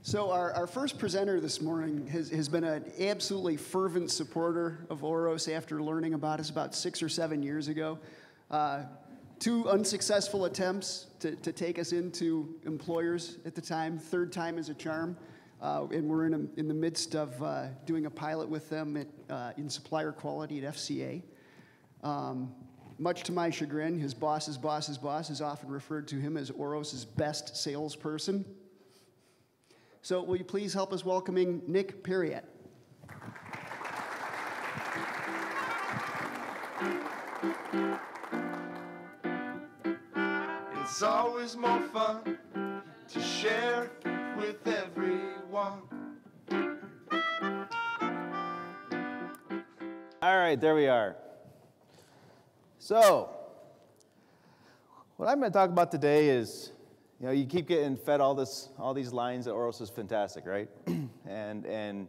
So our first presenter this morning has been an absolutely fervent supporter of Auros after learning about us about 6 or 7 years ago. 2 unsuccessful attempts to take us into employers at the time. Third time is a charm. And we're in the midst of doing a pilot with them in supplier quality at FCA. Much to my chagrin, his boss's boss's boss has often referred to him as Auros' best salesperson. So will you please help us welcoming Nick Periat. It's always more fun to share with everyone. All right, there we are. So, what I'm going to talk about today is, you keep getting fed all these lines that Auros is fantastic, right? and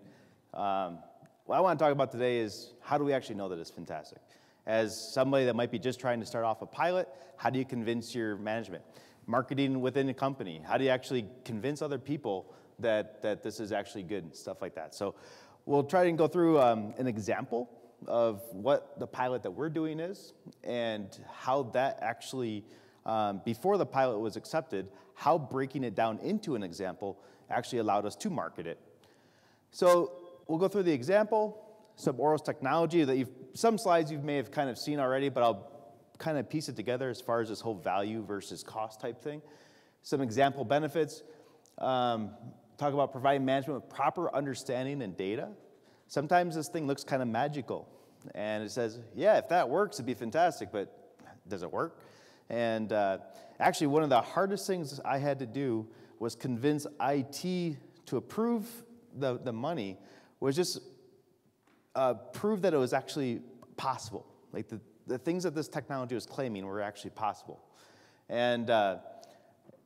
what I want to talk about today is how do we actually know that it's fantastic? As somebody that might be just trying to start off a pilot, how do you convince your management? Marketing within a company, how do you actually convince other people that this is actually good and stuff like that? So we'll try and go through an example of what the pilot that we're doing is and how that actually, before the pilot was accepted, how breaking it down into an example actually allowed us to market it. So we'll go through the example, some Auros technology that some slides you may have kind of seen already, but I'll kind of piece it together as far as this whole value versus cost type thing. Some example benefits, talk about providing management with proper understanding and data. Sometimes this thing looks kind of magical, and it says, yeah, if that works, it'd be fantastic, but does it work? And actually, one of the hardest things I had to do was convince IT to approve the money, was just prove that it was actually possible. Like the things that this technology was claiming were actually possible. And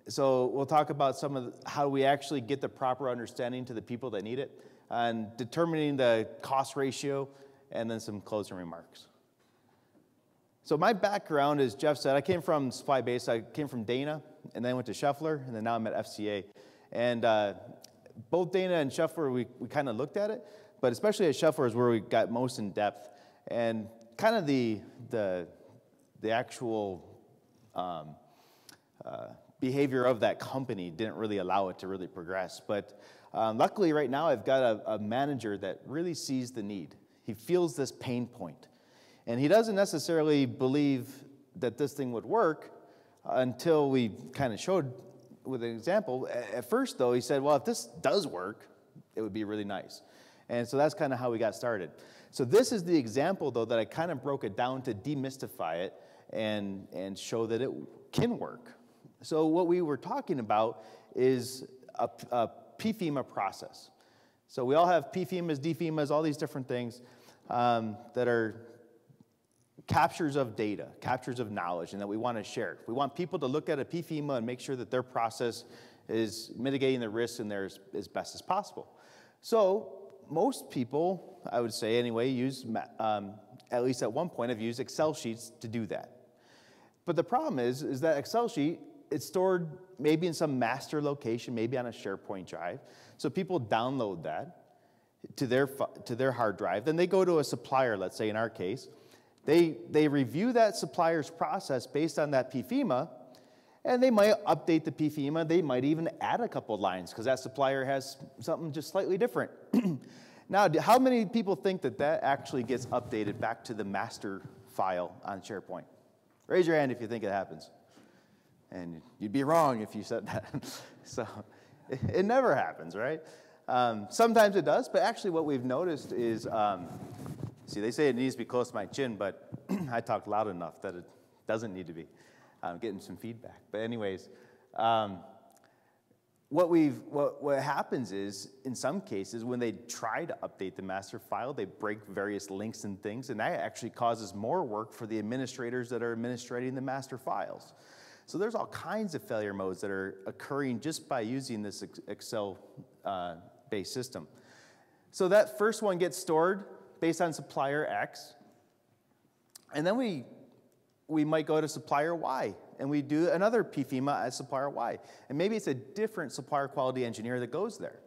so we'll talk about some of how we actually get the proper understanding to the people that need it, and determining the cost ratio, and then some closing remarks. So my background, as Jeff said, I came from supply base. I came from Dana, and then went to Schaeffler, and then now I'm at FCA. And both Dana and Schaeffler, we kind of looked at it, but especially at Schaeffler is where we got most in depth. And kind of the actual behavior of that company didn't really allow it to really progress. But luckily right now I've got a manager that really sees the need. He feels this pain point. And he doesn't necessarily believe that this thing would work until we kind of showed with an example. At first though, he said, well, if this does work, it would be really nice. And so that's kind of how we got started. So this is the example though that I kind of broke it down to demystify it and show that it can work. So what we were talking about is a PFEMA process. So we all have PFEMAs, DFEMAs, all these different things that are captures of data, captures of knowledge, and that we want to share. We want people to look at a PFEMA and make sure that their process is mitigating the risks in there as best as possible. So most people, I would say anyway, use, at least at one point, have used Excel sheets to do that. But the problem is that Excel sheet, it's stored maybe in some master location, maybe on a SharePoint drive. So people download that to their hard drive. Then they go to a supplier, let's say in our case. They review that supplier's process based on that PFEMA, and they might update the PFEMA. They might even add a couple lines because that supplier has something just slightly different. Now, how many people think that actually gets updated back to the master file on SharePoint? Raise your hand if you think it happens. And you'd be wrong if you said that. So it never happens, right? Sometimes it does, but actually what we've noticed is, see, they say it needs to be close to my chin, but I talk loud enough that it doesn't need to be. I'm getting some feedback. But anyways, what happens is, in some cases, when they try to update the master file, they break various links and things, and that actually causes more work for the administrators that are administrating the master files. So there's all kinds of failure modes that are occurring just by using this Excel-based system. So that first one gets stored based on supplier X, and then we might go to supplier Y, and we do another PFEMA at supplier Y. And maybe it's a different supplier quality engineer that goes there,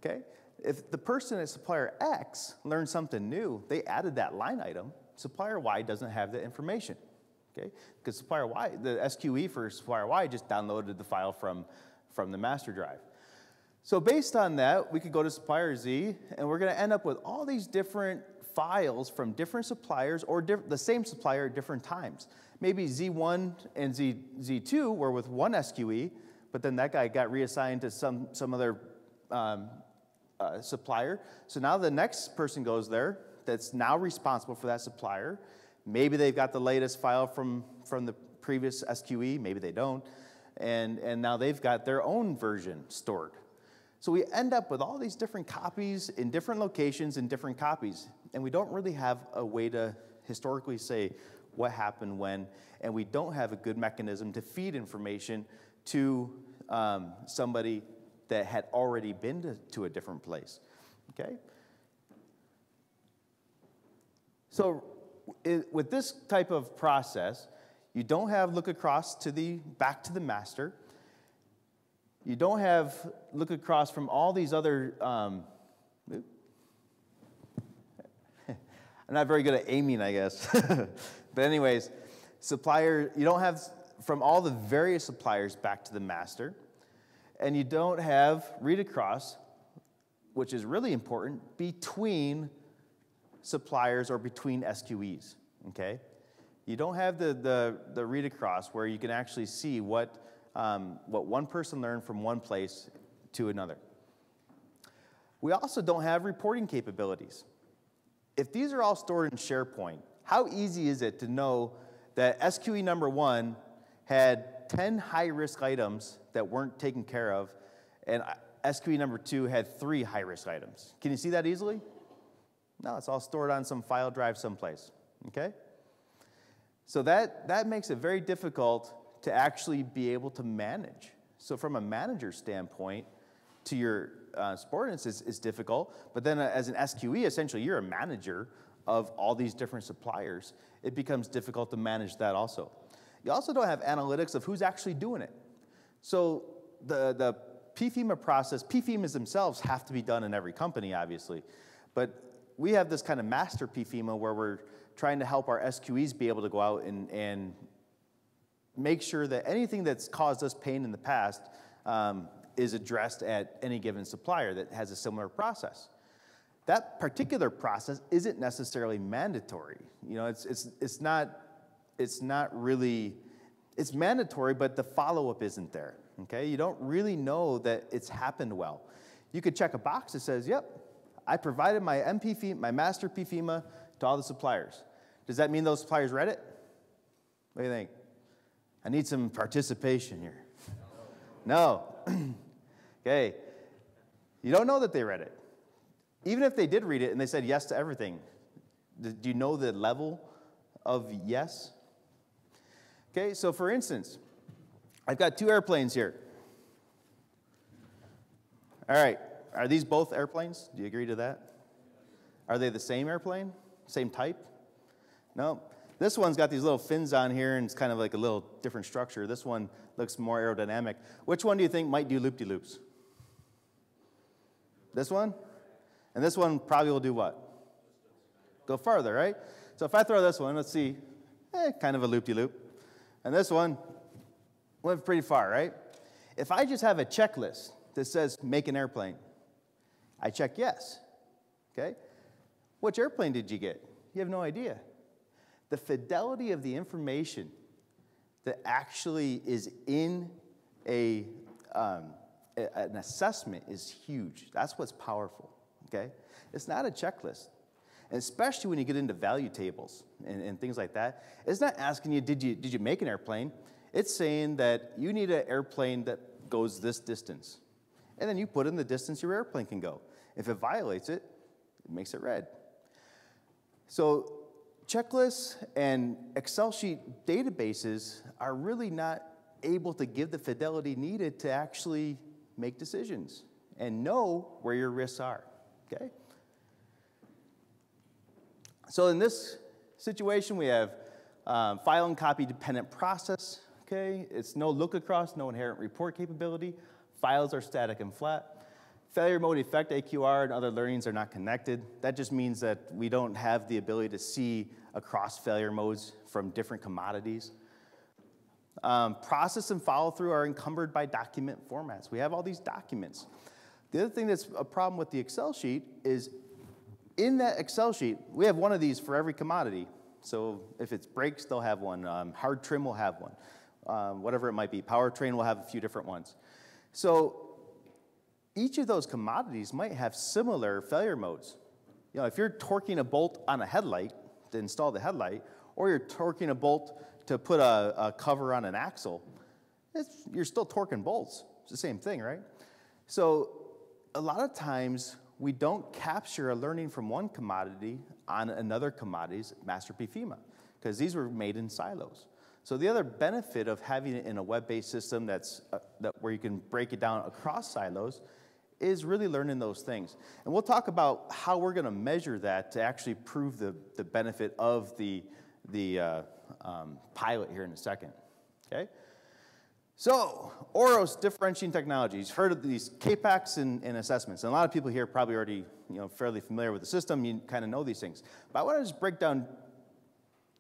okay? If the person at supplier X learned something new, they added that line item, supplier Y doesn't have the information, okay? Because supplier Y, the SQE for supplier Y just downloaded the file from the master drive. So based on that, we could go to supplier Z, and we're gonna end up with all these different files from different suppliers or the same supplier at different times. Maybe Z1 and Z2 were with one SQE, but then that guy got reassigned to some other supplier. So now the next person goes there that's now responsible for that supplier. Maybe they've got the latest file from the previous SQE, maybe they don't, and now they've got their own version stored. So we end up with all these different copies in different locations in different copies, and we don't really have a way to historically say what happened when, and we don't have a good mechanism to feed information to somebody that had already been to a different place, okay? So with this type of process, you don't have look across back to the master. You don't have look across from all these other, I'm not very good at aiming, I guess. But anyways, supplier, you don't have from all the various suppliers back to the master, and you don't have read across, which is really important, between suppliers or between SQEs, okay? You don't have the read across where you can actually see what one person learned from one place to another. We also don't have reporting capabilities. If these are all stored in SharePoint, how easy is it to know that SQE number 1 had 10 high-risk items that weren't taken care of, and SQE number 2 had 3 high-risk items? Can you see that easily? No, it's all stored on some file drive someplace, okay? So that makes it very difficult to actually be able to manage. So from a manager standpoint, to your subordinates is difficult, but then as an SQE, essentially you're a manager of all these different suppliers. It becomes difficult to manage that also. You also don't have analytics of who's actually doing it. So the PFEMA process, PFEMAs themselves have to be done in every company, obviously, but we have this kind of master PFEMA where we're trying to help our SQEs be able to go out and make sure that anything that's caused us pain in the past is addressed at any given supplier that has a similar process. That particular process isn't necessarily mandatory. You know, it's not really, it's mandatory, but the follow-up isn't there, okay? You don't really know that it's happened well. You could check a box that says, yep, I provided my my master PFEMA to all the suppliers. Does that mean those suppliers read it? What do you think? I need some participation here. No. Okay. You don't know that they read it. Even if they did read it and they said yes to everything, do you know the level of yes? Okay, so for instance, I've got 2 airplanes here. All right, are these both airplanes? Do you agree to that? Are they the same airplane? Same type? No. This one's got these little fins on here, and it's kind of like a little different structure. This one looks more aerodynamic. Which one do you think might do loop-de-loops? This one? And this one probably will do what? Go farther, right? So if I throw this one, let's see, kind of a loop-de-loop. And this one went pretty far, right? If I just have a checklist that says make an airplane, I check yes, okay? Which airplane did you get? You have no idea. The fidelity of the information that actually is in an assessment is huge. That's what's powerful, okay? It's not a checklist. And especially when you get into value tables and things like that, it's not asking you, did you make an airplane? It's saying that you need an airplane that goes this distance. And then you put in the distance your airplane can go. If it violates it, it makes it red. So checklists and Excel sheet databases are really not able to give the fidelity needed to actually make decisions and know where your risks are, okay? So in this situation, we have file and copy dependent process, okay? It's no look across, no inherent report capability. Files are static and flat. Failure mode effect, AQR, and other learnings are not connected. That just means that we don't have the ability to see across failure modes from different commodities. Process and follow-through are encumbered by document formats. We have all these documents. The other thing that's a problem with the Excel sheet is in that Excel sheet, we have one of these for every commodity. So if it's brakes, they'll have one. Hard trim will have one. Whatever it might be. Powertrain will have a few different ones. So each of those commodities might have similar failure modes. You know, if you're torquing a bolt on a headlight to install the headlight, or you're torquing a bolt to put a cover on an axle, you're still torquing bolts. It's the same thing, right? So a lot of times we don't capture a learning from one commodity on another commodity's master PFEMA, because these were made in silos. So the other benefit of having it in a web-based system where you can break it down across silos is really learning those things. And we'll talk about how we're going to measure that to actually prove the benefit of the pilot here in a second, okay? So, Auros differentiating technologies. You've heard of these CAPACs and assessments. And a lot of people here are probably already fairly familiar with the system. You kind of know these things. But I want to just break down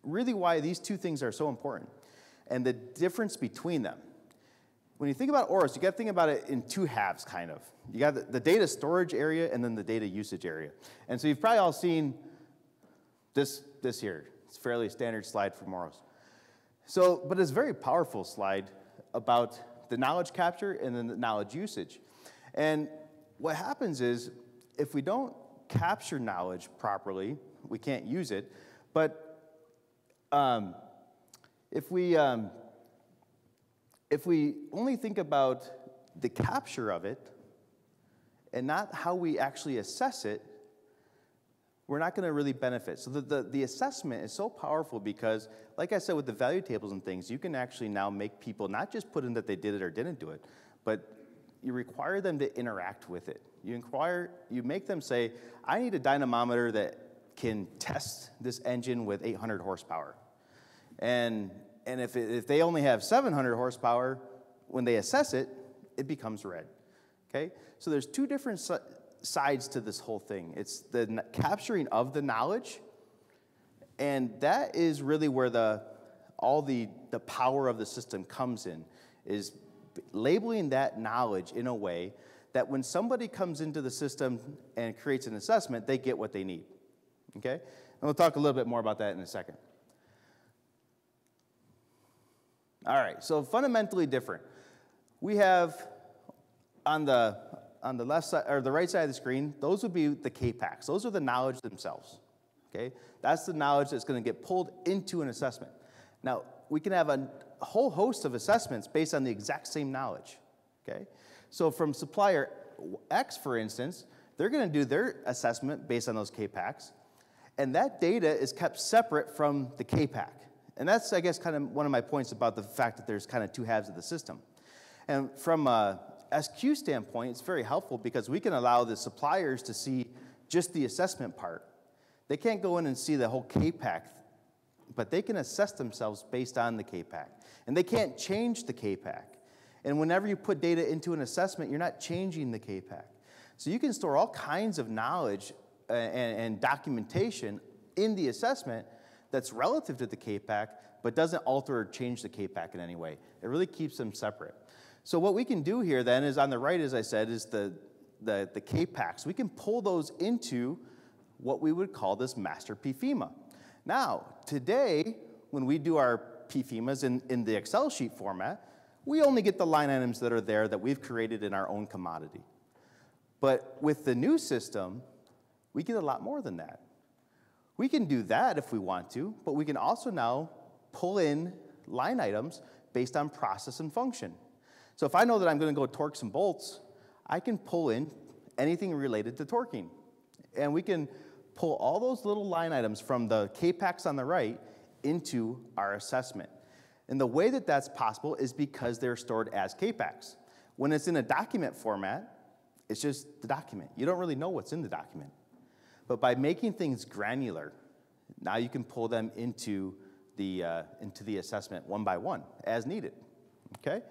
really why these two things are so important and the difference between them. When you think about Auros, you got to think about it in two halves, kind of. You got the data storage area and then the data usage area. And so you've probably all seen this here. It's a fairly standard slide from Auros. So, but it's a very powerful slide about the knowledge capture and then the knowledge usage. And what happens is, if we don't capture knowledge properly, we can't use it. But if we only think about the capture of it and not how we actually assess it, we're not going to really benefit. So the assessment is so powerful because, like I said, with the value tables and things, you can actually now make people not just put in that they did it or didn't do it, but you require them to interact with it. You make them say, I need a dynamometer that can test this engine with 800 horsepower. And if they only have 700 horsepower, when they assess it, it becomes red, okay? So there's two different sides to this whole thing. It's the capturing of the knowledge, and that is really where all the power of the system comes in, is labeling that knowledge in a way that when somebody comes into the system and creates an assessment, they get what they need, okay? And we'll talk a little bit more about that in a second. All right, so fundamentally different. We have on the left side, or the right side of the screen, those would be the CAPACs. Those are the knowledge themselves, okay? That's the knowledge that's going to get pulled into an assessment. Now, we can have a whole host of assessments based on the exact same knowledge, okay? So from Supplier X, for instance, they're going to do their assessment based on those CAPACs, and that data is kept separate from the CAPAC. And that's, I guess, kind of one of my points about the fact that there's kind of two halves of the system. And from a SQ standpoint, it's very helpful because we can allow the suppliers to see just the assessment part. They can't go in and see the whole CAPAC, but they can assess themselves based on the CAPAC. And they can't change the CAPAC. And whenever you put data into an assessment, you're not changing the CAPAC. So you can store all kinds of knowledge and documentation in the assessment that's relative to the CAPAC, but doesn't alter or change the CAPAC in any way. It really keeps them separate. So what we can do here then is on the right, as I said, is the CAPACs. We can pull those into what we would call this master PFEMA. Now, today, when we do our PFEMAs in the Excel sheet format, we only get the line items that are there that we've created in our own commodity. But with the new system, we get a lot more than that. We can do that if we want to, but we can also now pull in line items based on process and function. So if I know that I'm going to go torque some bolts, I can pull in anything related to torquing. And we can pull all those little line items from the CAPACs on the right into our assessment. And the way that that's possible is because they're stored as CAPACs. When it's in a document format, it's just the document. You don't really know what's in the document. But by making things granular, now you can pull them into the assessment one by one as needed. Okay?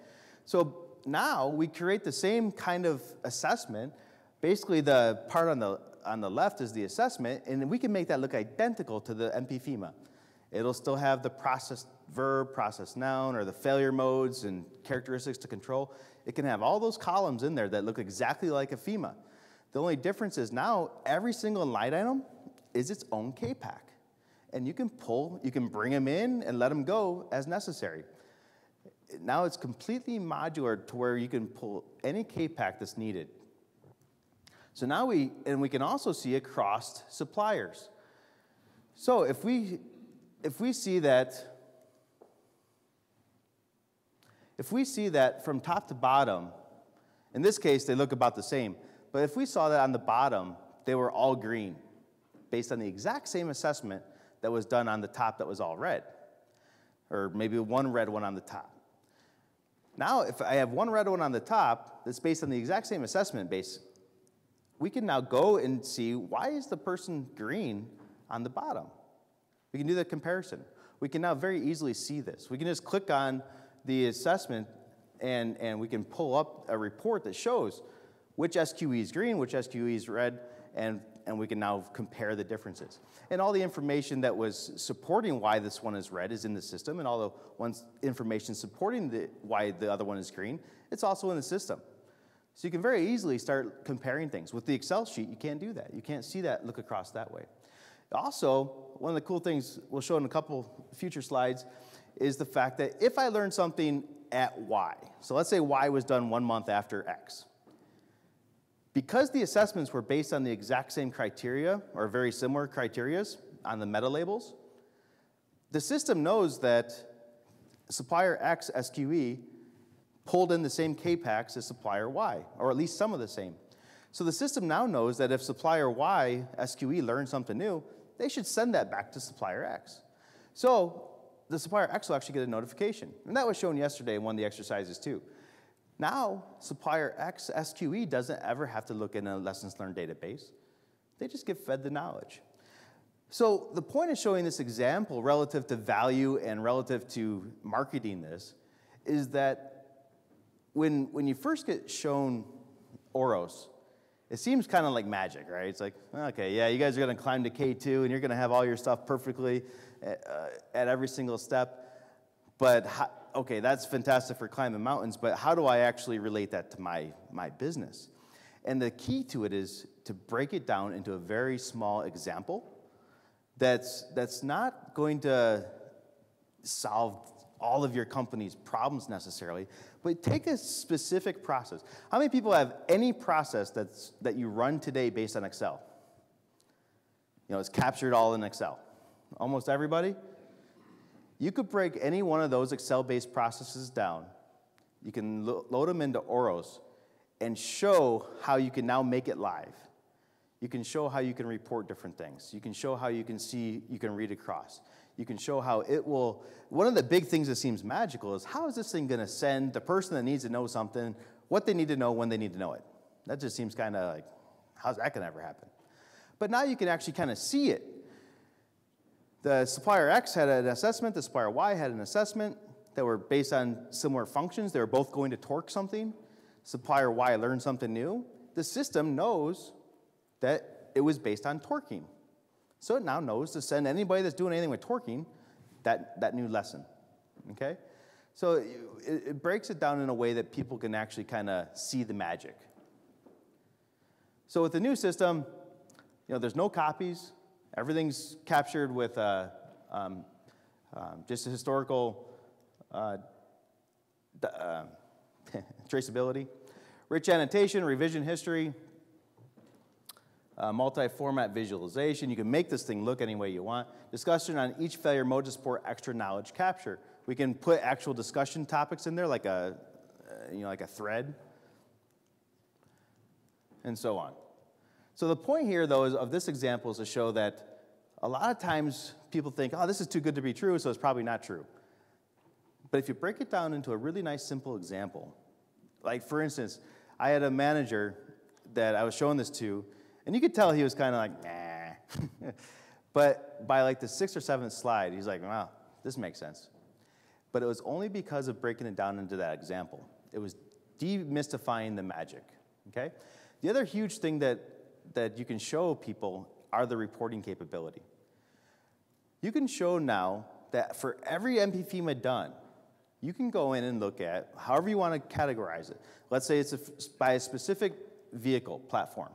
So now we create the same kind of assessment. Basically, the part on the left is the assessment, and we can make that look identical to the MP-FEMA. It'll still have the process verb, process noun, or the failure modes and characteristics to control. It can have all those columns in there that look exactly like a FEMA. The only difference is now every single line item is its own K-pack. And you can bring them in and let them go as necessary. Now it's completely modular to where you can pull any K-pack that's needed. So now we can also see across suppliers. So if we see that from top to bottom, in this case they look about the same, but if we saw that on the bottom they were all green, based on the exact same assessment that was done on the top that was all red, or maybe one red one on the top. Now, if I have one red one on the top that's based on the exact same assessment base, we can now go and see, why is the person green on the bottom? We can do the comparison. We can now very easily see this. We can just click on the assessment and we can pull up a report that shows which SQE is green, which SQE is red, and we can now compare the differences. And all the information that was supporting why this one is red is in the system, and all the information supporting why the other one is green, it's also in the system. So you can very easily start comparing things. With the Excel sheet, you can't do that. You can't see that, look across that way. Also, one of the cool things we'll show in a couple future slides is the fact that if I learn something at Y, so let's say Y was done 1 month after X, because the assessments were based on the exact same criteria, or very similar criterias on the meta labels, the system knows that supplier X SQE pulled in the same K-packs as supplier Y, or at least some of the same. So the system now knows that if supplier Y SQE learned something new, they should send that back to supplier X. So the supplier X will actually get a notification. And that was shown yesterday in one of the exercises too. Now, supplier X SQE doesn't ever have to look in a lessons learned database. They just get fed the knowledge. So the point of showing this example relative to value and relative to marketing this is that when you first get shown Auros, it seems kind of like magic, right? It's like, okay, yeah, you guys are going to climb to K2 and you're going to have all your stuff perfectly at every single step. But okay, that's fantastic for climbing mountains, but how do I actually relate that to my business? And the key to it is to break it down into a very small example that's not going to solve all of your company's problems necessarily, but take a specific process. How many people have any process that you run today based on Excel? You know, it's captured all in Excel. Almost everybody? You could break any one of those Excel-based processes down. You can load them into Auros and show how you can now make it live. You can show how you can report different things. You can show how you can see, you can read across. You can show how it will, one of the big things that seems magical is how is this thing going to send the person that needs to know something, what they need to know when they need to know it. That just seems kind of like, how's that going to ever happen? But now you can actually kind of see it. The supplier X had an assessment, the supplier Y had an assessment that were based on similar functions. They were both going to torque something. Supplier Y learned something new. The system knows that it was based on torquing. So it now knows to send anybody that's doing anything with torquing that new lesson, okay? So it breaks it down in a way that people can actually kind of see the magic. So with the new system, you know, there's no copies. Everything's captured with just a historical traceability. Rich annotation, revision history, multi-format visualization. You can make this thing look any way you want. Discussion on each failure mode to support extra knowledge capture. We can put actual discussion topics in there, like a thread, and so on. So the point here, though, of this example is to show that a lot of times people think, oh, this is too good to be true, so it's probably not true. But if you break it down into a really nice, simple example, like for instance, I had a manager that I was showing this to, and you could tell he was kind of like, nah. But by like the 6th or 7th slide, he's like, wow, this makes sense. but it was only because of breaking it down into that example. It was demystifying the magic, okay? The other huge thing that you can show people are the reporting capability. You can show now that for every MPFEMA done, you can go in and look at however you want to categorize it. Let's say it's by a specific vehicle platform.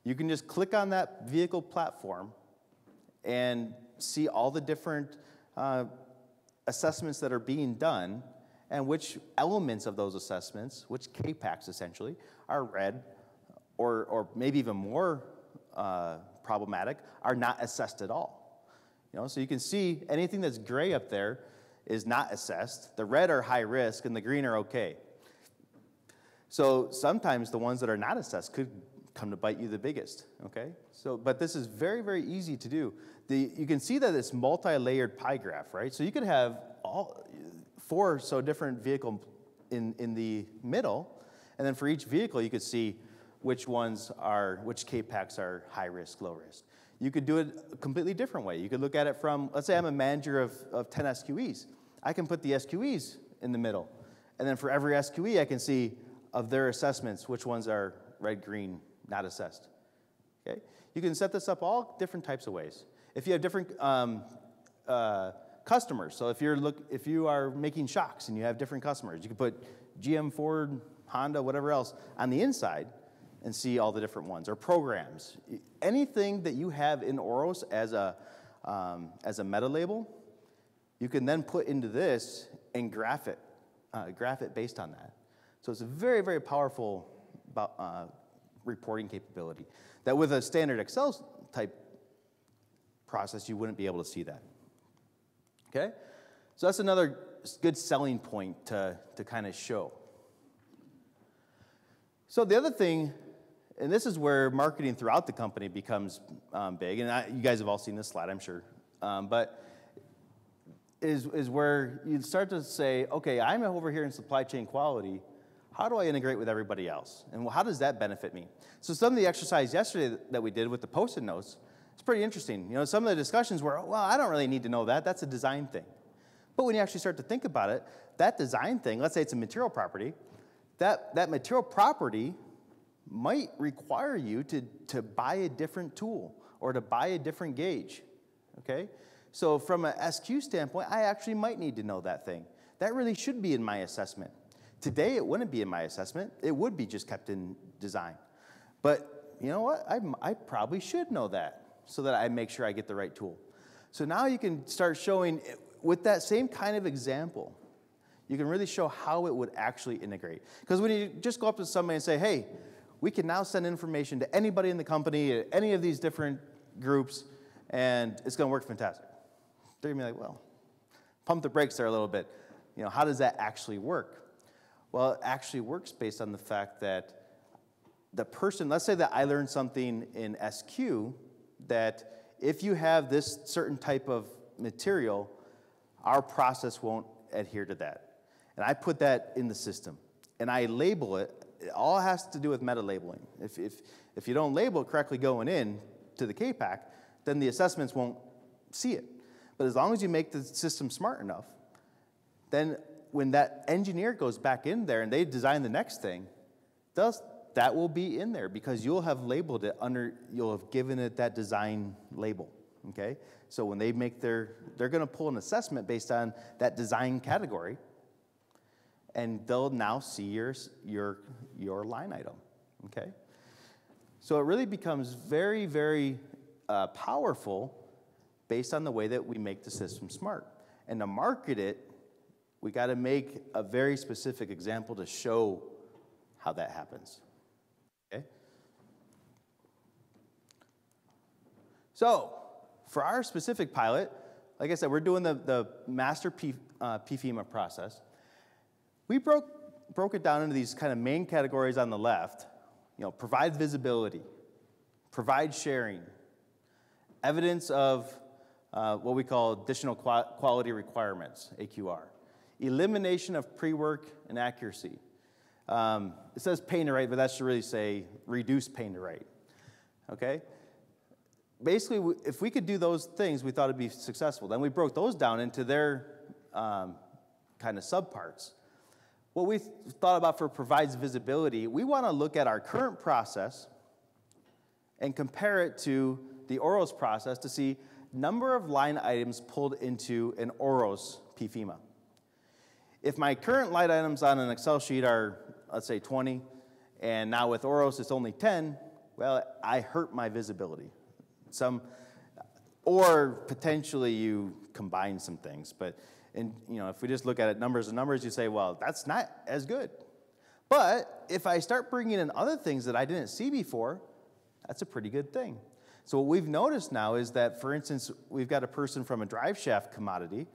You can just click on that vehicle platform and see all the different assessments that are being done and which elements of those assessments, which KPACs essentially, are red or maybe even more problematic, are not assessed at all. You know, so you can see anything that's gray up there is not assessed. The red are high risk and the green are okay. So sometimes the ones that are not assessed could come to bite you the biggest, okay? So, but this is very, very easy to do. You can see that it's multi-layered pie graph, right? So you could have all 4 or so different vehicles in the middle, and then for each vehicle you could see which KPACs are high risk, low risk. You could do it a completely different way. You could look at it from, let's say I'm a manager of 10 SQEs. I can put the SQEs in the middle. And then for every SQE, I can see of their assessments, which ones are red, green, not assessed. Okay? You can set this up all different types of ways. If you have different customers, so if you are making shocks and you have different customers, you can put GM, Ford, Honda, whatever else on the inside and see all the different ones, or programs. Anything that you have in Auros as a meta label, you can then put into this and graph it based on that. So it's a very, very powerful reporting capability that with a standard Excel type process, you wouldn't be able to see that. Okay? So that's another good selling point to kind of show. So the other thing, and this is where marketing throughout the company becomes big, and you guys have all seen this slide, I'm sure, but is where you start to say, okay, I'm over here in supply chain quality. How do I integrate with everybody else? And how does that benefit me? So some of the exercise yesterday that we did with the Post-it notes, it's pretty interesting. You know, some of the discussions were, well, I don't really need to know that. That's a design thing. But when you actually start to think about it, that design thing, let's say it's a material property, that material property might require you to buy a different tool or to buy a different gauge, okay? So from an SQ standpoint, I actually might need to know that thing. That really should be in my assessment. Today, it wouldn't be in my assessment. It would be just kept in design. But you know what? I probably should know that so that I make sure I get the right tool. So now you can start showing, with that same kind of example, you can really show how it would actually integrate. Because when you just go up to somebody and say, hey, we can now send information to anybody in the company, any of these different groups, and it's going to work fantastic. They're going to be like, well, pump the brakes there a little bit. You know, how does that actually work? Well, it actually works based on the fact that the person, let's say that I learned something in SQ, that if you have this certain type of material, our process won't adhere to that. And I put that in the system, and I label it. It all has to do with meta labeling. If you don't label it correctly going in to the KPAC, then the assessments won't see it. But as long as you make the system smart enough, then when that engineer goes back in there and they design the next thing, that will be in there because you'll have labeled it you'll have given it that design label, okay? So when they make they're gonna pull an assessment based on that design category, and they'll now see your line item, okay? So it really becomes very, very powerful based on the way that we make the system smart. And to market it, we got to make a very specific example to show how that happens, okay? So for our specific pilot, like I said, we're doing the master PFEMA process. We broke it down into these kind of main categories on the left. You know, provide visibility, provide sharing, evidence of what we call additional quality requirements, AQR, elimination of pre-work inaccuracy. It says pain to write, but that should really say reduce pain to write, okay? Basically, if we could do those things, we thought it'd be successful. Then we broke those down into their kind of subparts. What we thought about for provides visibility, we want to look at our current process and compare it to the Auros process to see number of line items pulled into an Auros PFEMA. If my current line items on an Excel sheet are, let's say, 20, and now with Auros it's only 10, well, I hurt my visibility. Or potentially you combine some things, but if we just look at it numbers and numbers, you say, well, that's not as good. But if I start bringing in other things that I didn't see before, that's a pretty good thing. So what we've noticed now is that, for instance, we've got a person from a drive shaft commodity,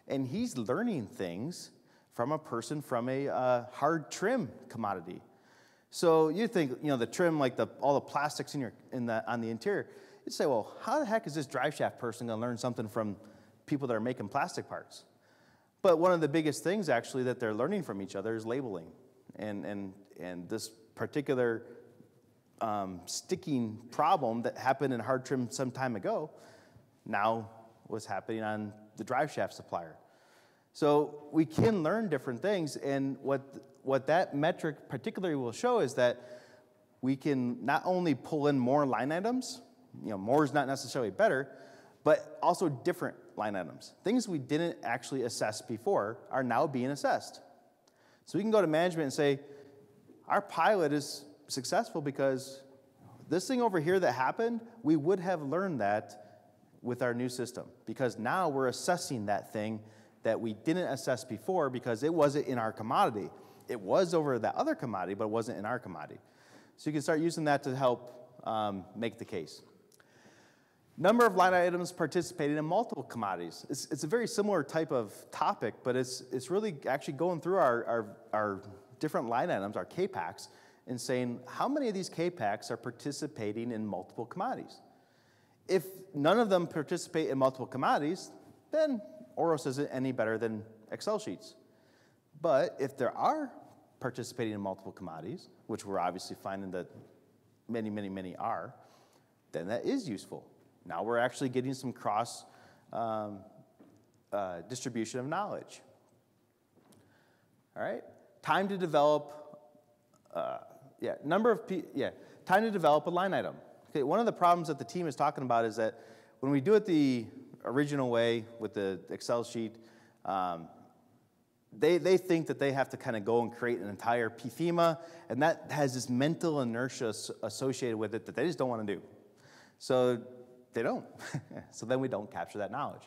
and he's learning things from a person from a hard trim commodity. So you think, the trim, like all the plastics on the interior, you'd say, well, how the heck is this drive shaft person going to learn something from people that are making plastic parts? But one of the biggest things, actually, that they're learning from each other is labeling. And this particular sticking problem that happened in hard trim some time ago now was happening on the drive shaft supplier. So we can learn different things, and what that metric particularly will show is that we can not only pull in more line items, more is not necessarily better, but also different line items. Things we didn't actually assess before are now being assessed. So we can go to management and say, our pilot is successful because this thing over here that happened, we would have learned that with our new system, because now we're assessing that thing that we didn't assess before because it wasn't in our commodity. It was over that other commodity, but it wasn't in our commodity. So you can start using that to help make the case. Number of line items participating in multiple commodities. It's a very similar type of topic, but it's really actually going through our different line items, our K-packs, and saying how many of these K-packs are participating in multiple commodities. If none of them participate in multiple commodities, then Auros isn't any better than Excel sheets. But if there are participating in multiple commodities, which we're obviously finding that many, many, many are, then that is useful. Now we're actually getting some cross distribution of knowledge. All right, time to develop, time to develop a line item. Okay, one of the problems that the team is talking about is that when we do it the original way with the Excel sheet, they think that they have to kind of go and create an entire PFEMA, and that has this mental inertia associated with it that they just don't want to do. So they don't. So then we don't capture that knowledge.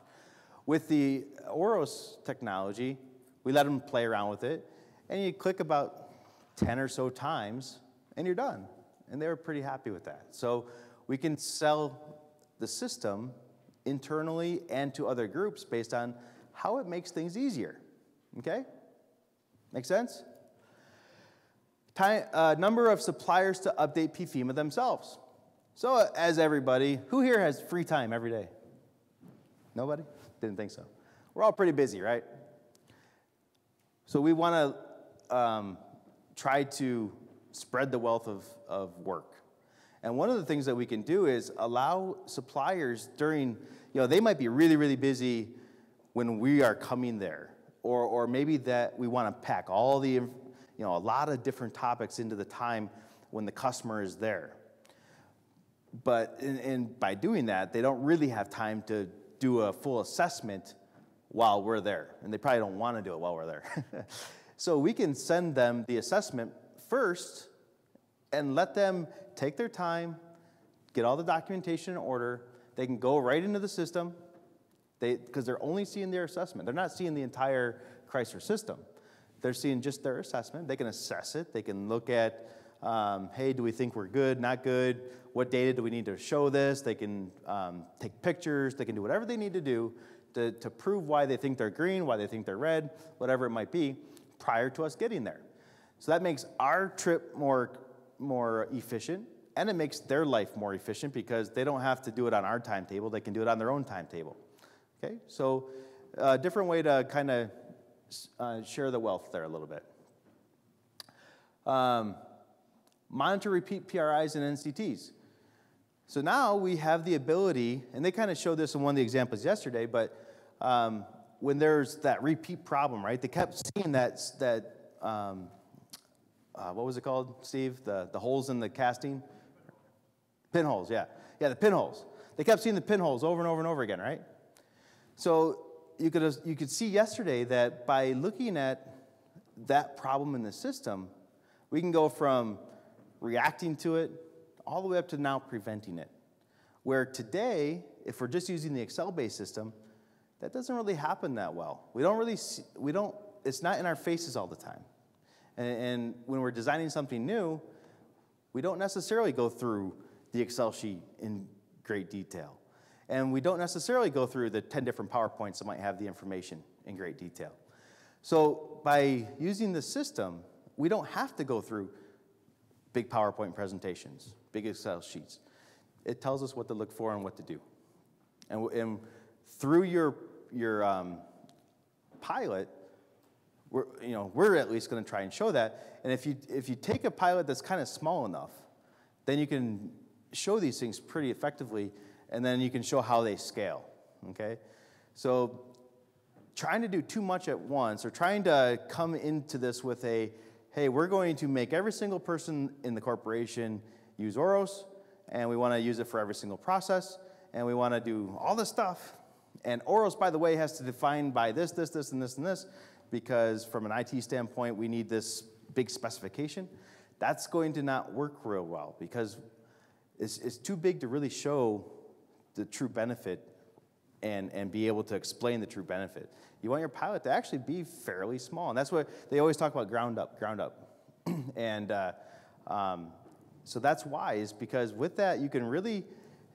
With the Auros technology, we let them play around with it, and you click about 10 or so times, and you're done. And they were pretty happy with that. So we can sell the system internally and to other groups based on how it makes things easier. Okay? Make sense? Number of suppliers to update PFEMA themselves. So as everybody, who here has free time every day? Nobody? Didn't think so. We're all pretty busy, right? So we want to try to spread the wealth of work. And one of the things that we can do is allow suppliers during, they might be really, really busy when we are coming there. Or maybe that we want to pack all the, a lot of different topics into the time when the customer is there. But by doing that, they don't really have time to do a full assessment while we're there. And they probably don't want to do it while we're there. So we can send them the assessment first and let them take their time, get all the documentation in order. They can go right into the system because they're only seeing their assessment. They're not seeing the entire Chrysler system. They're seeing just their assessment. They can assess it. They can look at, hey, do we think we're good, not good? What data do we need to show this? They can take pictures. They can do whatever they need to do to prove why they think they're green, why they think they're red, whatever it might be, prior to us getting there. So that makes our trip more efficient, and it makes their life more efficient because they don't have to do it on our timetable. They can do it on their own timetable. Okay, so a different way to kind of share the wealth there a little bit. Monitor, repeat PRIs and NCTs. So now we have the ability, and they kind of showed this in one of the examples yesterday, but when there's that repeat problem, right? They kept seeing what was it called, Steve? The holes in the casting? Pinholes, yeah. Yeah, the pinholes. They kept seeing the pinholes over and over and over again, right? So you could see yesterday that by looking at that problem in the system, we can go from reacting to it all the way up to now preventing it. Where today, if we're just using the Excel-based system, that doesn't really happen that well. It's not in our faces all the time. And when we're designing something new, we don't necessarily go through the Excel sheet in great detail. And we don't necessarily go through the 10 different PowerPoints that might have the information in great detail. So by using the system, we don't have to go through big PowerPoint presentations, big Excel sheets. It tells us what to look for and what to do. And through your pilot, we're at least going to try and show that. And if you take a pilot that's kind of small enough, then you can show these things pretty effectively, and then you can show how they scale, okay? So trying to do too much at once, or trying to come into this with hey, we're going to make every single person in the corporation use Auros, and we want to use it for every single process, and we want to do all this stuff. And Auros, by the way, has to define by this, and this, because from an IT standpoint, we need this big specification. That's going to not work real well, because it's too big to really show the true benefit and be able to explain the true benefit. You want your pilot to actually be fairly small, and that's what they always talk about, ground up. And so that's wise, because with that, you can really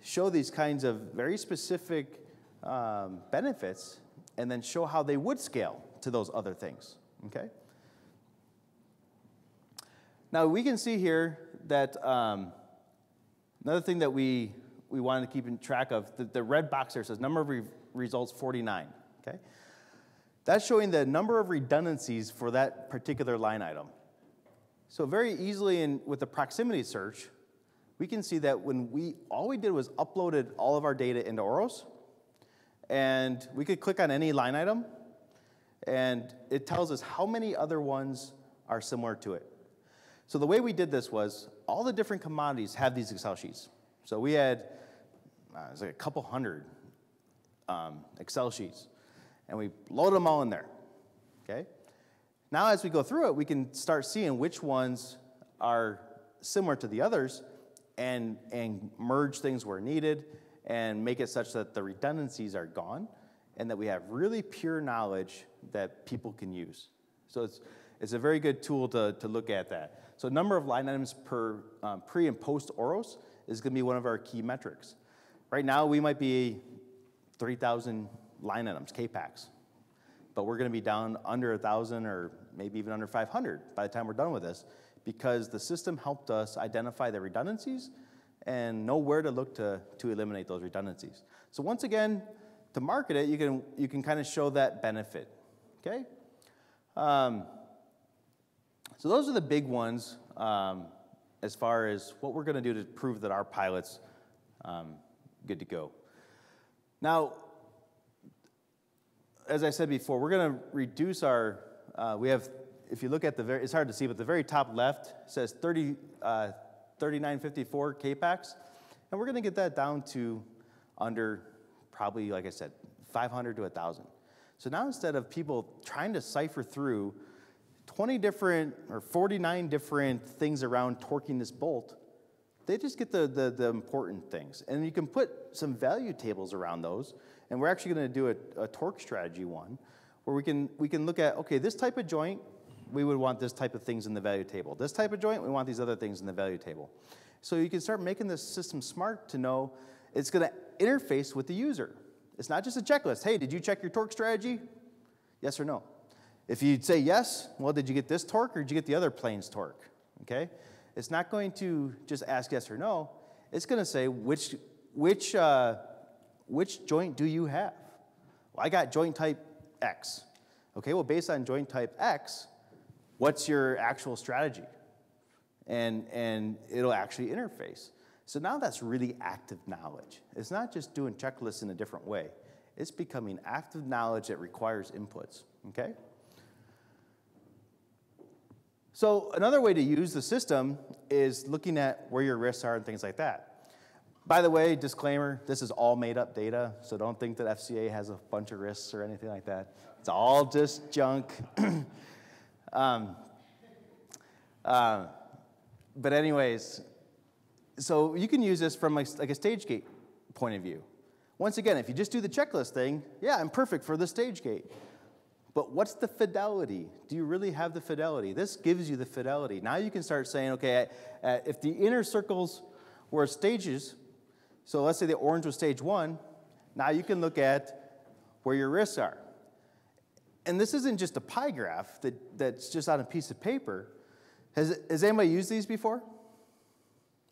show these kinds of very specific benefits and then show how they would scale to those other things, okay? Now, we can see here that another thing that we wanted to keep in track of, the red box there says number of results 49, okay? That's showing the number of redundancies for that particular line item. So very easily with the proximity search, we can see that when all we did was uploaded all of our data into Auros, and we could click on any line item, and it tells us how many other ones are similar to it. So the way we did this was all the different commodities have these Excel sheets. So we had, it was like a couple hundred Excel sheets, and we load them all in there, okay? Now as we go through it, we can start seeing which ones are similar to the others and merge things where needed and make it such that the redundancies are gone and that we have really pure knowledge that people can use. So it's a very good tool to look at that. So number of line items per pre and post Auros is going to be one of our key metrics. Right now, we might be 3,000 line items, K-packs, but we're going to be down under 1,000 or maybe even under 500 by the time we're done with this, because the system helped us identify the redundancies and know where to look to eliminate those redundancies. So once again, to market it, you can kind of show that benefit, okay? So those are the big ones as far as what we're going to do to prove that our pilot's good to go. Now, as I said before, we're going to reduce our, if you look at it's hard to see, but the very top left says 3954 K-packs, and we're going to get that down to under probably, like I said, 500 to 1,000. So now instead of people trying to cipher through 20 different or 49 different things around torquing this bolt, they just get the important things. And you can put some value tables around those, and we're actually going to do a torque strategy one, where we can look at, okay, this type of joint, we would want this type of things in the value table. This type of joint, we want these other things in the value table. So you can start making this system smart to know it's going to interface with the user. It's not just a checklist. Hey, did you check your torque strategy? Yes or no? If you say yes, well, did you get this torque or did you get the other plane's torque? Okay? It's not going to just ask yes or no. It's going to say which joint do you have? Well, I got joint type X. Okay, well, based on joint type X, what's your actual strategy? And it'll actually interface. So now that's really active knowledge. It's not just doing checklists in a different way. It's becoming active knowledge that requires inputs, okay? So another way to use the system is looking at where your risks are and things like that. By the way, disclaimer, this is all made up data, so don't think that FCA has a bunch of risks or anything like that. It's all just junk. But anyways, so you can use this from like a stage gate point of view. Once again, if you just do the checklist thing, yeah, I'm perfect for the stage gate. But what's the fidelity? Do you really have the fidelity? This gives you the fidelity. Now you can start saying, okay, if the inner circles were stages, so let's say the orange was stage 1, now you can look at where your risks are. And this isn't just a pie graph that's just on a piece of paper. Has anybody used these before?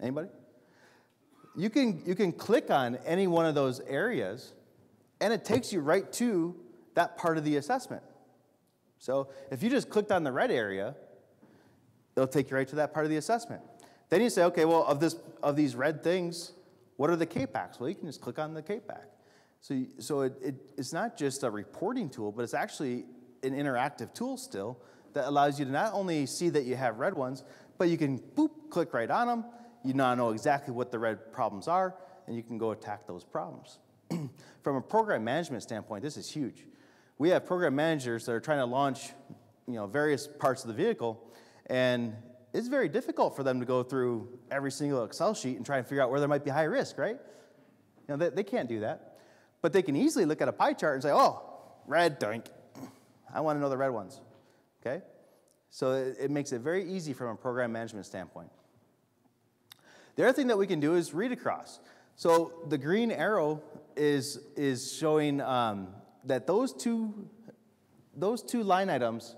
Anybody? You can click on any one of those areas, and it takes you right to that part of the assessment. So if you just clicked on the red area, it'll take you right to that part of the assessment. Then you say, okay, well, of these red things, what are the KPACs? Well, you can just click on the KPAC. So it's not just a reporting tool, but it's actually an interactive tool still that allows you to not only see that you have red ones, but you can, boop, click right on them. You now know exactly what the red problems are, and you can go attack those problems. From a program management standpoint, this is huge. We have program managers that are trying to launch, various parts of the vehicle, and it's very difficult for them to go through every single Excel sheet and try and figure out where there might be high risk, right? They can't do that. But they can easily look at a pie chart and say, oh, red, doink. I want to know the red ones, okay? So it makes it very easy from a program management standpoint. The other thing that we can do is read across. So the green arrow is showing that those two line items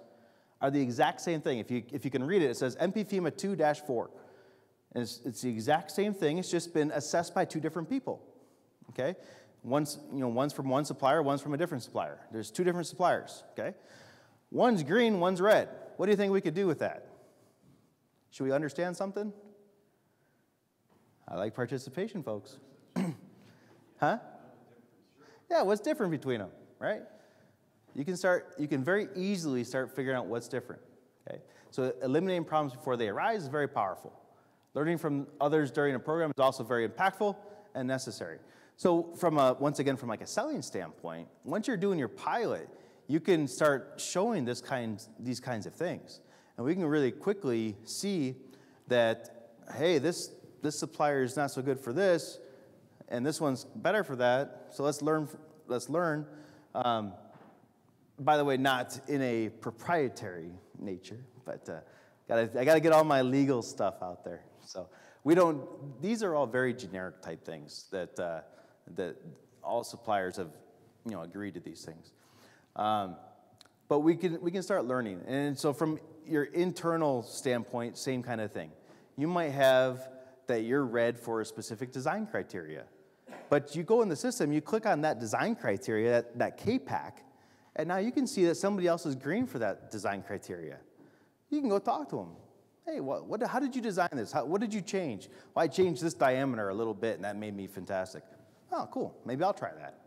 are the exact same thing. If you can read it, it says MP-FEMA 2-4. And it's the exact same thing. It's just been assessed by two different people, okay? One's from one supplier, one's from a different supplier. There's two different suppliers, okay? One's green, one's red. What do you think we could do with that? Should we understand something? I like participation, folks. Huh? Yeah, what's different between them, right? You can very easily start figuring out what's different, okay? So eliminating problems before they arise is very powerful. Learning from others during a program is also very impactful and necessary. So once again, from like a selling standpoint, once you're doing your pilot, you can start showing these kinds of things. And we can really quickly see that, hey, this supplier is not so good for this, and this one's better for that, so let's learn. By the way, not in a proprietary nature, but I gotta get all my legal stuff out there. So these are all very generic type things that all suppliers have, agreed to these things. But we can start learning. And so from your internal standpoint, same kind of thing. You might have that you're red for a specific design criteria. But you go in the system, you click on that design criteria, that KPAC, and now you can see that somebody else is green for that design criteria. You can go talk to them. Hey, how did you design this? What did you change? Well, I changed this diameter a little bit, and that made me fantastic. Oh, cool. Maybe I'll try that.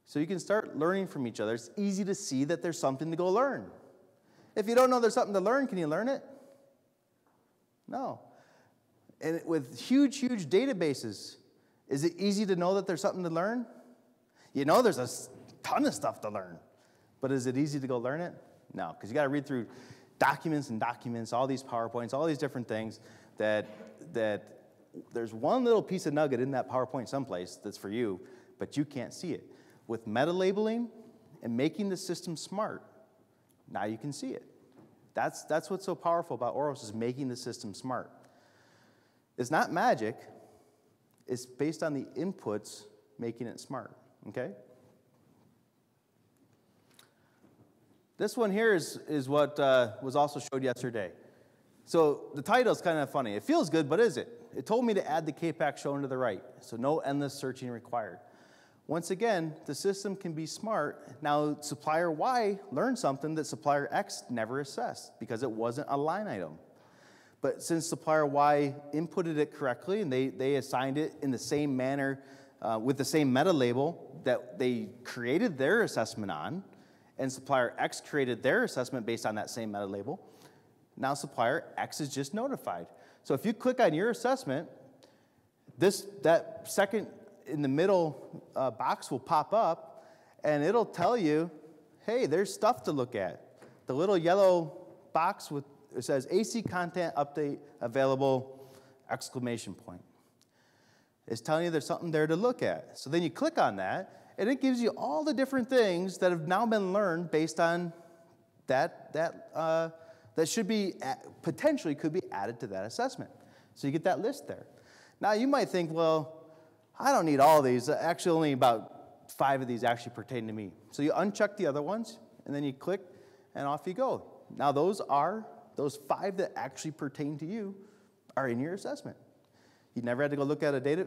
So you can start learning from each other. It's easy to see that there's something to go learn. If you don't know there's something to learn, can you learn it? No. And with huge, huge databases, is it easy to know that there's something to learn? There's a ton of stuff to learn. But is it easy to go learn it? No, because you got to read through documents and documents, all these PowerPoints, all these different things that there's one little piece of nugget in that PowerPoint someplace that's for you, but you can't see it. With meta-labeling and making the system smart, now you can see it. That's what's so powerful about Auros, is making the system smart. It's not magic. It's based on the inputs making it smart, okay? This one here is what was also showed yesterday. So the title is kind of funny. It feels good, but is it? It told me to add the KPAC shown to the right, so no endless searching required. Once again, the system can be smart. Now, supplier Y learned something that supplier X never assessed because it wasn't a line item. But since supplier Y inputted it correctly and they assigned it in the same manner with the same meta label that they created their assessment on, and supplier X created their assessment based on that same meta label. Now supplier X is just notified. So if you click on your assessment, that second in the middle box will pop up, and it'll tell you, hey, there's stuff to look at. The little yellow box it says AC content update available, exclamation point. It's telling you there's something there to look at. So then you click on that, and it gives you all the different things that have now been learned based on that should be, potentially could be added to that assessment. So you get that list there. Now you might think, well, I don't need all these. Actually, only about 5 of these actually pertain to me. So you uncheck the other ones, and then you click, and off you go. Now those 5 that actually pertain to you are in your assessment. You never had to go look at a data.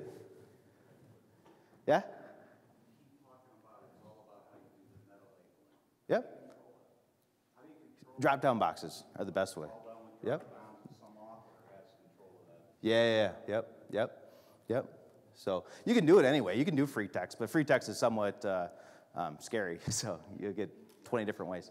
Yeah? Yep. Drop-down boxes are the best way. Yep. Yeah. Yep. So you can do it anyway. You can do free text, but free text is somewhat scary. So you'll get 20 different ways.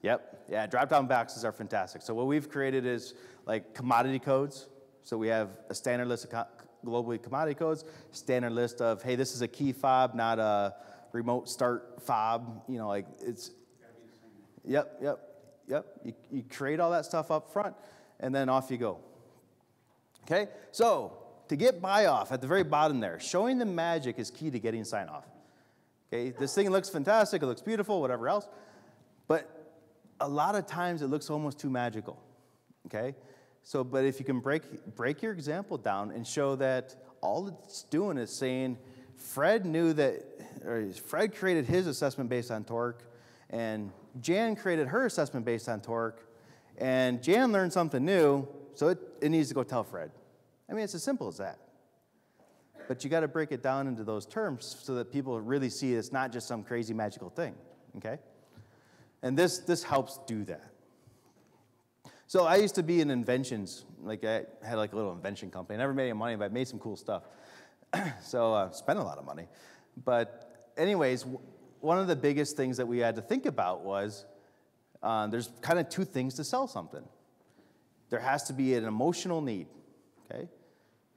Yep. Yeah. Drop-down boxes are fantastic. So what we've created is like commodity codes. So we have a standard list of globally commodity codes, standard list of, hey, this is a key fob, not a remote start fob. You know, like it's. Yep. You create all that stuff up front, and then off you go. Okay. So to get buy off at the very bottom there, showing the magic is key to getting sign off. Okay. This thing looks fantastic. It looks beautiful. Whatever else, but a lot of times it looks almost too magical. Okay. So, but if you can break your example down and show that all it's doing is saying Fred created his assessment based on torque, and Jan created her assessment based on torque, and Jan learned something new, so it needs to go tell Fred. I mean, it's as simple as that. But you got to break it down into those terms so that people really see it's not just some crazy magical thing, okay? And this helps do that. So I used to be in inventions, like I had like a little invention company. I never made any money, but I made some cool stuff. So spent a lot of money. But anyways, one of the biggest things that we had to think about was there's kind of 2 things to sell something. There has to be an emotional need, okay?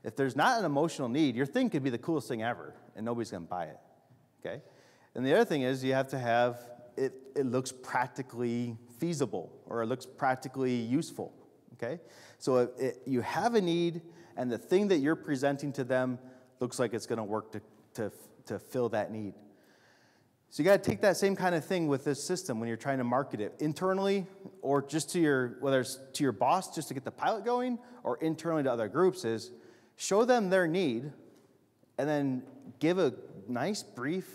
If there's not an emotional need, your thing could be the coolest thing ever, and nobody's going to buy it, okay? And the other thing is you have to have it looks practically feasible, or it looks practically useful, okay? So you have a need, and the thing that you're presenting to them looks like it's going to work to fill that need. So you got to take that same kind of thing with this system when you're trying to market it internally, or just whether it's to your boss just to get the pilot going, or internally to other groups, is show them their need, and then give a nice, brief,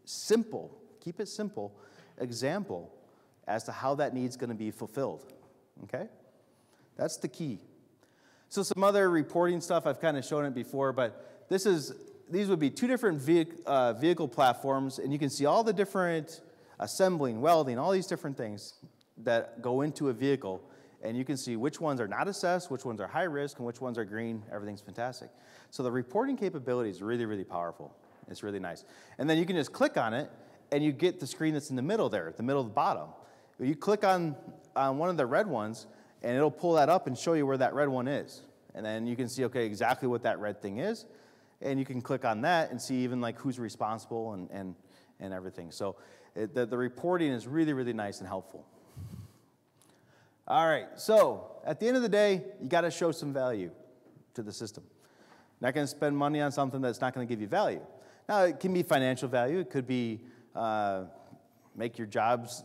simple, keep it simple, example as to how that need's going to be fulfilled, okay? That's the key. So some other reporting stuff, I've kind of shown it before, but these would be 2 different vehicle platforms, and you can see all the different assembling, welding, all these different things that go into a vehicle, and you can see which ones are not assessed, which ones are high risk, and which ones are green. Everything's fantastic. So the reporting capability is really, really powerful. It's really nice. And then you can just click on it, and you get the screen that's in the middle there, the middle of the bottom. You click on one of the red ones, and it'll pull that up and show you where that red one is. And then you can see, okay, exactly what that red thing is, and you can click on that and see even like who's responsible and everything. So the reporting is really, really nice and helpful. All right, so at the end of the day, you got to show some value to the system. You're not going to spend money on something that's not going to give you value. Now, it can be financial value. It could be make your jobs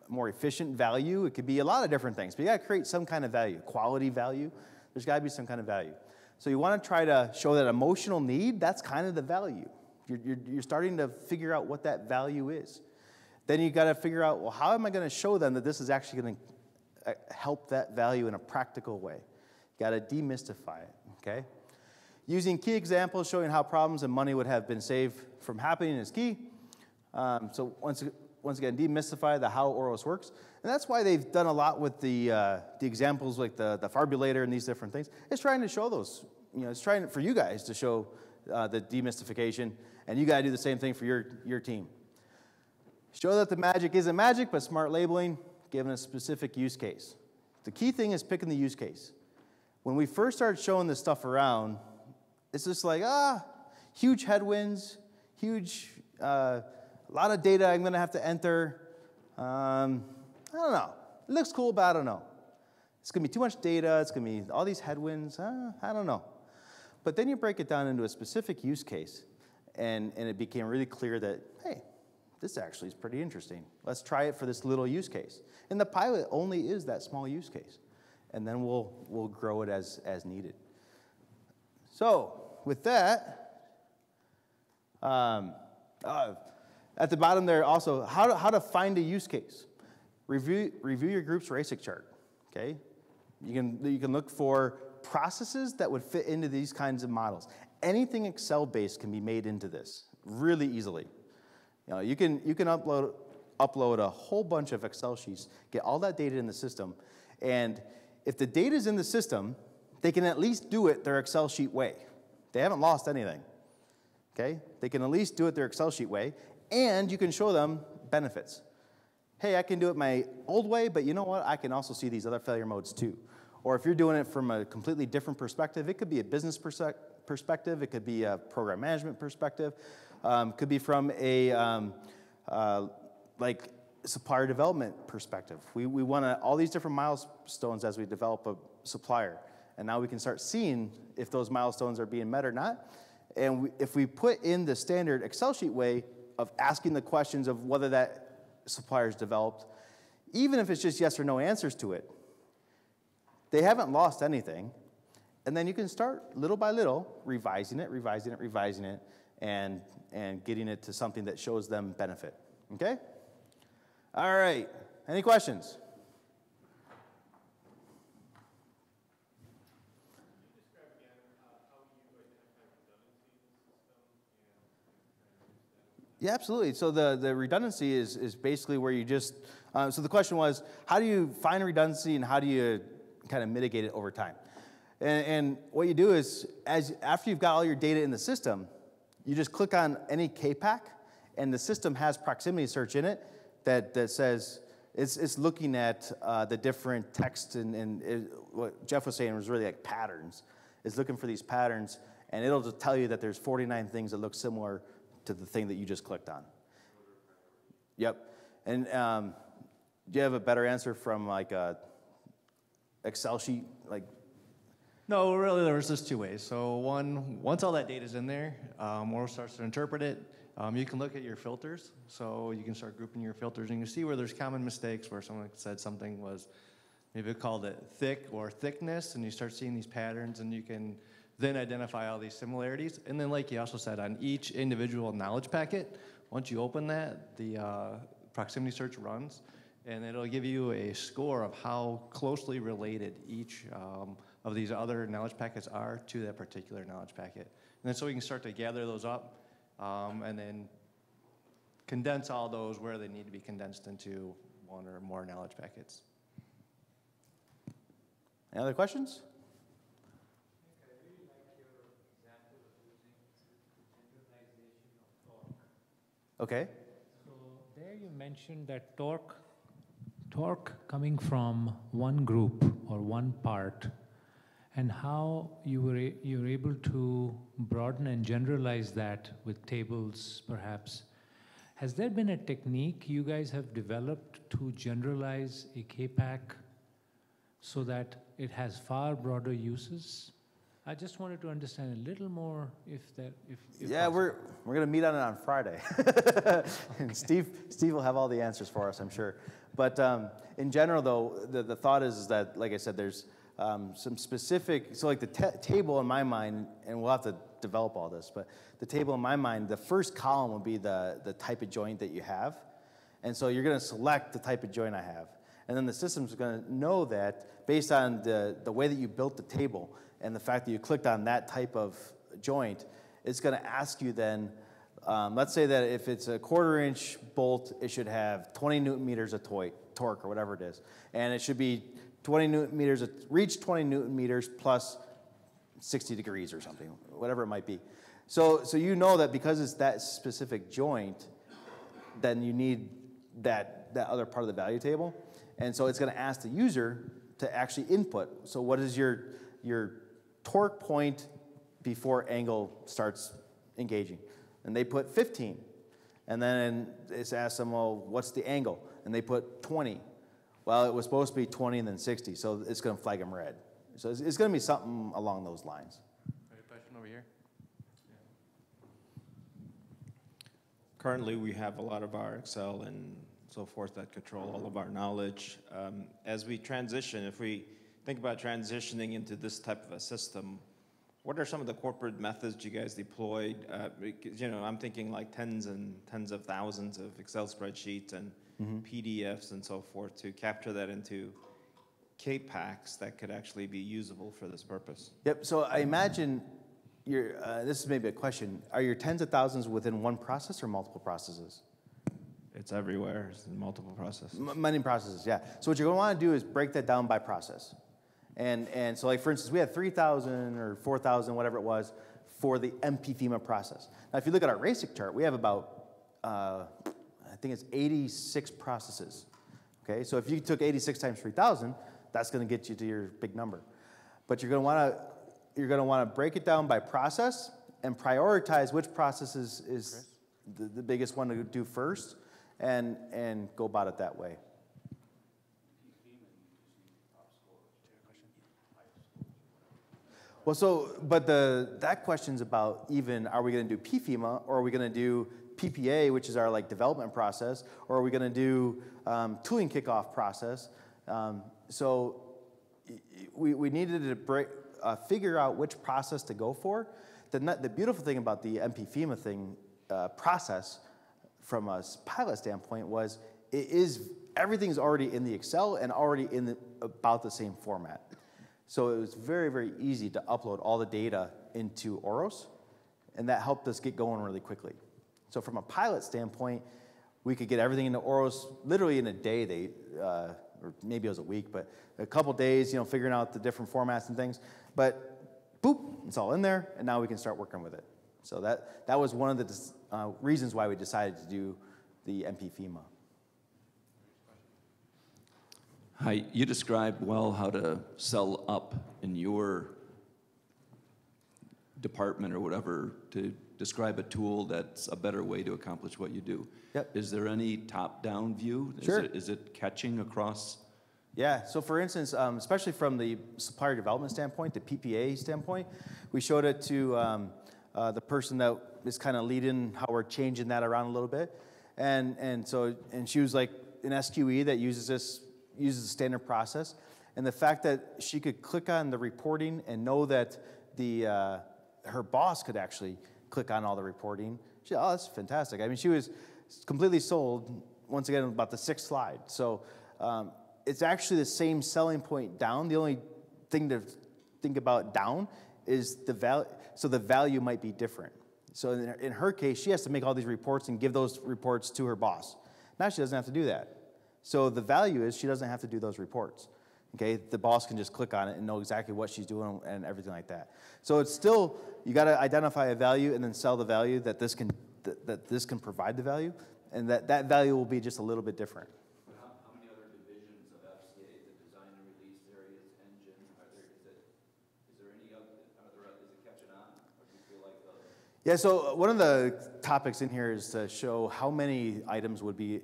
more efficient value. It could be a lot of different things, but you got to create some kind of value, quality value. There's got to be some kind of value. So you want to try to show that emotional need. That's kind of the value. You're starting to figure out what that value is. Then you got to figure out, well, how am I going to show them that this is actually going to help that value in a practical way? You got to demystify it, okay? Using key examples showing how problems and money would have been saved from happening is key. So once again, demystify the how Auros works. And that's why they've done a lot with the examples like the farbulator and these different things. It's trying to show those it's trying for you guys to show the demystification, and you got to do the same thing for your team. Show that the magic isn't magic, but smart labeling given a specific use case. The key thing is picking the use case. When we first started showing this stuff around, it's just like, huge headwinds, huge, a lot of data I'm going to have to enter. I don't know. It looks cool, but I don't know. It's going to be too much data. It's going to be all these headwinds. I don't know. But then you break it down into a specific use case, and it became really clear that, hey, this actually is pretty interesting. Let's try it for this little use case. And the pilot only is that small use case. And then we'll grow it as needed. So with that, at the bottom there also, how to find a use case. Review your group's RACIC chart, okay? You can look for processes that would fit into these kinds of models. Anything Excel-based can be made into this really easily. You can upload a whole bunch of Excel sheets, get all that data in the system, and if the data is in the system, they can at least do it their Excel sheet way. They haven't lost anything, okay? They can at least do it their Excel sheet way, and you can show them benefits. Hey, I can do it my old way, but you know what? I can also see these other failure modes too. Or if you're doing it from a completely different perspective, it could be a business perspective, it could be a program management perspective, could be from a like supplier development perspective. We want all these different milestones as we develop a supplier. And now we can start seeing if those milestones are being met or not. And if we put in the standard Excel sheet way of asking the questions of whether that supplier is developed, even if it's just yes or no answers to it, they haven't lost anything. And then you can start little by little revising it, and getting it to something that shows them benefit. Okay? All right. Any questions? Yeah, absolutely. So the redundancy is basically where you just, so the question was, how do you find redundancy and how do you kind of mitigate it over time? And what you do is, after you've got all your data in the system, you just click on any KPAC, and the system has proximity search in it that says, it's looking at the different text, and what Jeff was saying was really like patterns. It's looking for these patterns, and it'll just tell you that there's 49 things that look similar to the thing that you just clicked on. Yep. And do you have a better answer from like a Excel sheet? Like, no, really, there was just two ways. So once all that data's in there, Auros starts to interpret it. You can look at your filters. So you can start grouping your filters, and you can see where there's common mistakes, where someone said something was, maybe called it thick or thickness, and you start seeing these patterns, and you can then identify all these similarities. And then, like you also said, on each individual knowledge packet, once you open that, the proximity search runs, and it'll give you a score of how closely related each of these other knowledge packets are to that particular knowledge packet. And then so we can start to gather those up and then condense all those where they need to be condensed into one or more knowledge packets. Any other questions? Okay. So there you mentioned that torque coming from one group or one part, and how you're able to broaden and generalize that with tables, perhaps. Has there been a technique you guys have developed to generalize a KPAC so that it has far broader uses? I just wanted to understand a little more if yeah, possible. we're going to meet on it on Friday. And Steve will have all the answers for us, I'm sure. But in general, though, the thought is that, like I said, there's some specific, so like the table in my mind, and we'll have to develop all this, but the table in my mind, the first column will be the type of joint that you have. And so you're going to select the type of joint I have. And then the system's going to know that based on the way that you built the table and the fact that you clicked on that type of joint, it's going to ask you then, let's say that if it's a 1/4 inch bolt, it should have 20 Newton meters of torque or whatever it is. And it should be 20 Newton meters, reach 20 Newton meters plus 60 degrees or something, whatever it might be. So you know that because it's that specific joint, then you need that other part of the value table. And so it's going to ask the user to actually input. So what is your torque point before angle starts engaging? And they put 15. And then it's asked them, well, what's the angle? And they put 20. Well, it was supposed to be 20 and then 60, so it's going to flag them red. So it's going to be something along those lines. Question over here. Currently, we have a lot of our Excel and so forth that control all of our knowledge. As we transition, if we think about transitioning into this type of a system, what are some of the corporate methods you guys deployed? Because, I'm thinking like tens and tens of thousands of Excel spreadsheets and PDFs and so forth to capture that into K-packs that could actually be usable for this purpose. Yep, so I imagine this is maybe a question. Are your tens of thousands within one process or multiple processes? It's everywhere. It's in multiple processes. Many processes, yeah. So what you're going to want to do is break that down by process. And so, like, for instance, we had 3,000 or 4,000, whatever it was, for the MP-FEMA process. Now, if you look at our RACIC chart, we have about, I think it's 86 processes. Okay, so if you took 86 times 3,000, that's going to get you to your big number. But you're going to want to break it down by process and prioritize which process is the biggest one to do first, and go about it that way. Well, but that question's about even, are we going to do PFEMA, or are we going to do PPA, which is our development process, or are we going to do tooling kickoff process? So we needed to figure out which process to go for. The beautiful thing about the MP-FEMA process from a pilot standpoint was everything's already in the Excel and already in about the same format. So it was very, very easy to upload all the data into Auros, and that helped us get going really quickly. So from a pilot standpoint, we could get everything into Auros literally in a day, or maybe it was a week, but a couple days, figuring out the different formats and things. But boop, it's all in there, and now we can start working with it. So that was one of the reasons why we decided to do the MP-FEMA. Hi, you described well how to sell up in your department or whatever to describe a tool that's a better way to accomplish what you do. Yep. Is there any top-down view? Sure. Is it catching across? Yeah, so for instance, especially from the supplier development standpoint, the PPA standpoint, we showed it to the person that is kind of leading how we're changing that around a little bit. And she was like an SQE that uses the standard process. And the fact that she could click on the reporting and know that her boss could actually click on all the reporting, oh, that's fantastic. I mean, she was completely sold, once again, about the 6th slide. So it's actually the same selling point down. The only thing to think about down is the value. So the value might be different. So in her case, she has to make all these reports and give those reports to her boss. Now she doesn't have to do that. So the value is she doesn't have to do those reports. Okay, the boss can just click on it and know exactly what she's doing and everything like that. So it's still, you got to identify a value and then sell the value that this can provide the value, and that value will be just a little bit different. But how many other divisions of FCA, the design and release areas, engine, is it catching on, or do you feel like Yeah, so one of the topics in here is to show how many items would be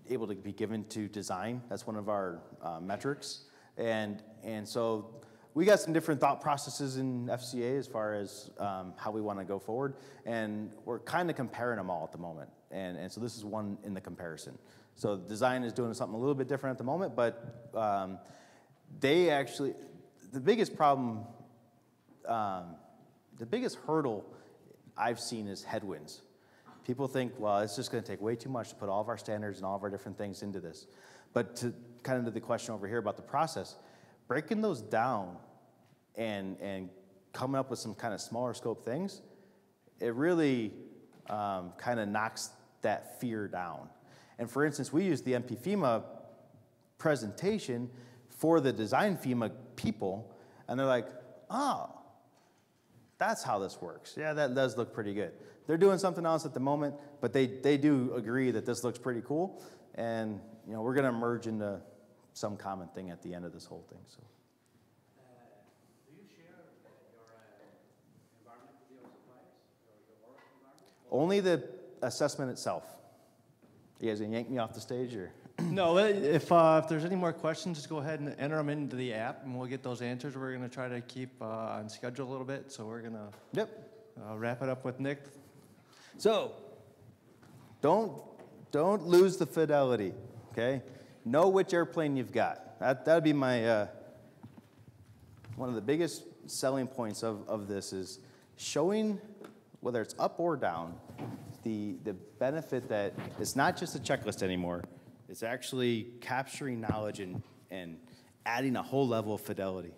able to be given to design. That's one of our metrics. And so we got some different thought processes in FCA as far as how we want to go forward. And we're kind of comparing them all at the moment. And so this is one in the comparison. So design is doing something a little bit different at the moment, but they actually, the biggest problem, the biggest hurdle I've seen is headwinds. People think, well, it's just going to take way too much to put all of our standards and all of our different things into this. But to kind of to the question over here about the process, breaking those down and coming up with some kind of smaller scope things, it really kind of knocks that fear down. And for instance, we use the MP-FEMA presentation for the design FEMA people, and they're like, oh, that's how this works. Yeah, that does look pretty good. They're doing something else at the moment, but they do agree that this looks pretty cool. And we're going to merge into some common thing at the end of this whole thing. So. Do you share your environment with your suppliers, your Auros environment? Only the assessment itself. You guys gonna yank me off the stage, or? No, if there's any more questions, just go ahead and enter them into the app, and we'll get those answers. We're going to try to keep on schedule a little bit, so we're going to wrap it up with Nick. So, don't lose the fidelity, okay? Know which airplane you've got. That'd be my one of the biggest selling points of this is showing, whether it's up or down, the benefit that it's not just a checklist anymore. It's actually capturing knowledge and adding a whole level of fidelity.